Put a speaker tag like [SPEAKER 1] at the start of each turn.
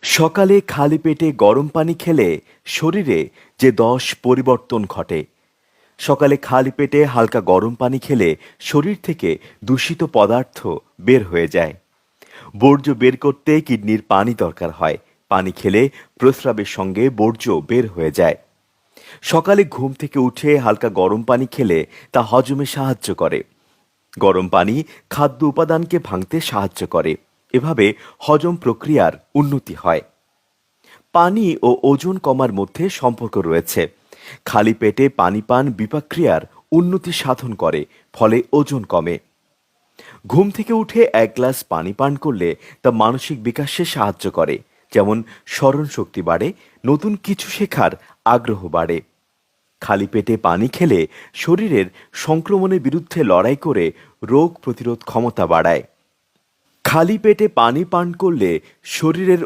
[SPEAKER 1] সকালে খালি পেটে গরম পানি খেলে শরীরে যে ১০ পরিবর্তন ঘটে। সকালে খালি পেটে হালকা গরম পানি খেলে শরীর থেকে দূষিত পদার্থ বের হয়ে যায়। বর্জ্য বের করতে কিডনির পানি দরকার হয়। পানি খেলে প্রস্রাবের সঙ্গে বর্জ্য বের হয়ে যায়। সকালে ঘুম থেকে উঠে হালকা গরম পানি খেলে তা হজমে সাহায্য করে। গরম পানি খাদ্য উপাদানকে ভাঙতে সাহায্য করে। এভাবে হজম প্রক্রিয়ার উন্নতি হয়। পানি ও ওজন কমার মধ্যে সম্পর্ক রয়েছে। খালি পেটে পানি পান বিপাকক্রিয়ার উন্নতি সাধন করে, ফলে ওজন কমে। ঘুম থেকে উঠে ১ গ্লাস পানি পান করলে তা মানসিক বিকাশে সাহায্য করে, যেমন স্মরণ শক্তি বাড়ে, নতুন কিছু শেখার আগ্রহ বাড়ে। খালি পেটে পানি খেলে শরীরের সংক্রমণের বিরুদ্ধে লড়াই করে রোগ প্রতিরোধ ক্ষমতা বাড়ায়। খালি পেটে পানি পান করলে শরীরের